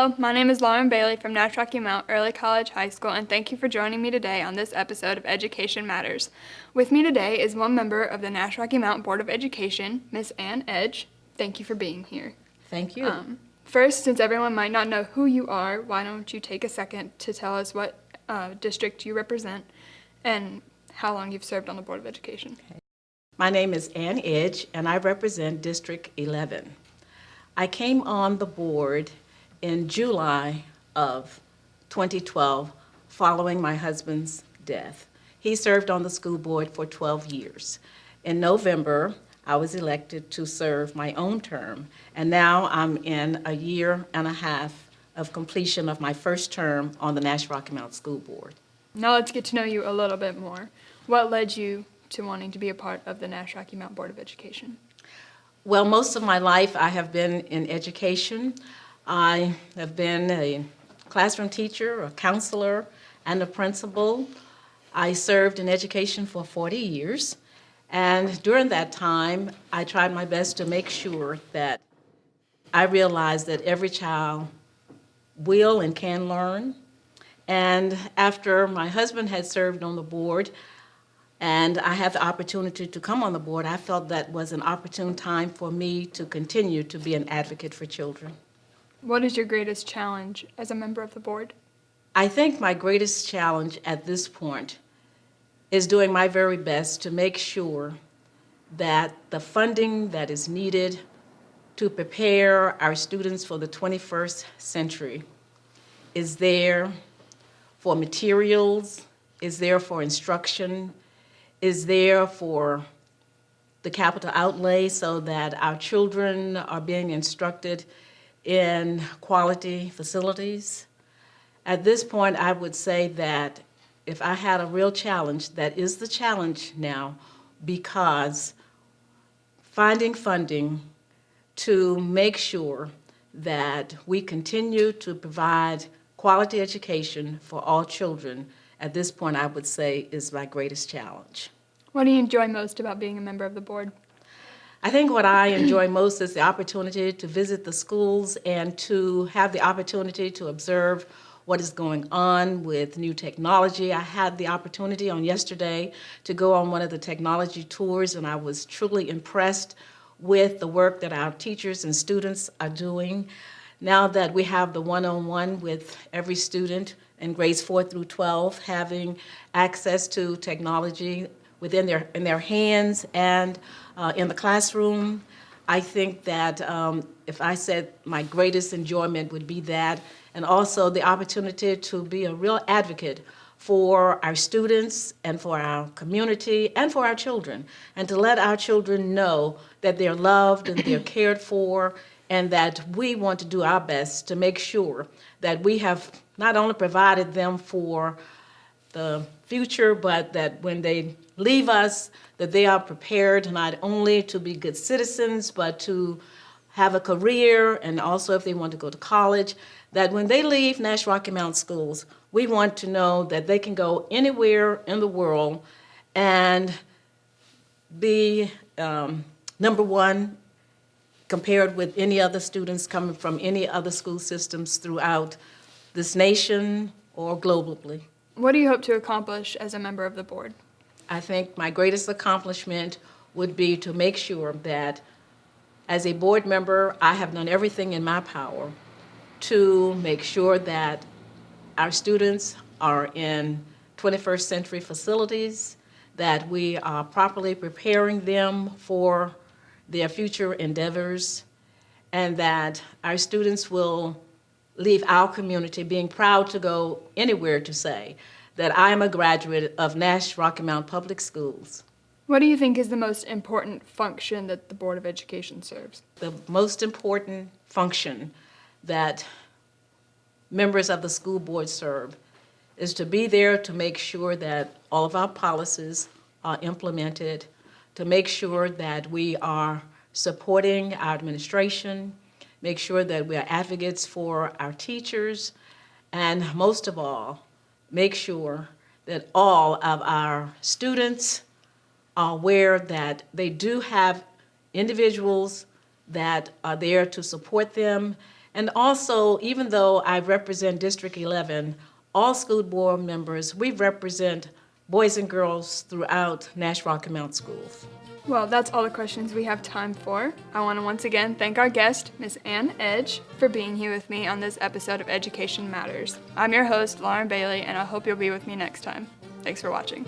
Hello, my name is Lauren Bailey from Nash-Rocky Mount Early College High School, and thank you for joining me today on this episode of Education Matters. With me today is one member of the Nash-Rocky Mount Board of Education, Miss Ann Edge. Thank you for being here. Thank you. First, since everyone might not know who you are, why don't you take a second to tell us what district you represent and how long you've served on the Board of Education. Okay. My name is Ann Edge, and I represent District 11. I came on the board in July of 2012 following my husband's death. He served on the school board for 12 years. In November, I was elected to serve my own term, and now I'm in a year and a half of completion of my first term on the Nash-Rocky Mount School Board. Now let's get to know you a little bit more. What led you to wanting to be a part of the Nash-Rocky Mount Board of Education? Well, most of my life I have been in education. I have been a classroom teacher, a counselor, and a principal. I served in education for 40 years, and during that time, I tried my best to make sure that I realized that every child will and can learn. And after my husband had served on the board, and I had the opportunity to come on the board, I felt that was an opportune time for me to continue to be an advocate for children. What is your greatest challenge as a member of the board? I think my greatest challenge at this point is doing my very best to make sure that the funding that is needed to prepare our students for the 21st century is there for materials, is there for instruction, is there for the capital outlay so that our children are being instructed in quality facilities. At this point, I would say that if I had a real challenge, that is the challenge now, because finding funding to make sure that we continue to provide quality education for all children, at this point, I would say is my greatest challenge. What do you enjoy most about being a member of the board? I think what I enjoy most is the opportunity to visit the schools and to have the opportunity to observe what is going on with new technology. I had the opportunity on yesterday to go on one of the technology tours, and I was truly impressed with the work that our teachers and students are doing. Now that we have the one-on-one with every student in grades 4 through 12 having access to technology in their hands and in the classroom, I think that if I said my greatest enjoyment would be that, and also the opportunity to be a real advocate for our students and for our community and for our children, and to let our children know that they're loved and they're cared for, and that we want to do our best to make sure that we have not only provided them for the future, but that when they leave us, that they are prepared not only to be good citizens, but to have a career, and also if they want to go to college, that when they leave Nash-Rocky Mount Schools, we want to know that they can go anywhere in the world and be number one compared with any other students coming from any other school systems throughout this nation or globally. What do you hope to accomplish as a member of the board? I think my greatest accomplishment would be to make sure that as a board member, I have done everything in my power to make sure that our students are in 21st century facilities, that we are properly preparing them for their future endeavors, and that our students will leave our community being proud to go anywhere to say that I am a graduate of Nash-Rocky Mount Public Schools. What do you think is the most important function that the Board of Education serves? The most important function that members of the school board serve is to be there to make sure that all of our policies are implemented, to make sure that we are supporting our administration, make sure that we are advocates for our teachers, and most of all, make sure that all of our students are aware that they do have individuals that are there to support them, And also, even though I represent District 11, all school board members, we represent boys and girls throughout Nash-Rocky Mount Schools. Well, that's all the questions we have time for. I want to once again thank our guest, Ms. Ann Edge, for being here with me on this episode of Education Matters. I'm your host, Lauren Bailey, and I hope you'll be with me next time. Thanks for watching.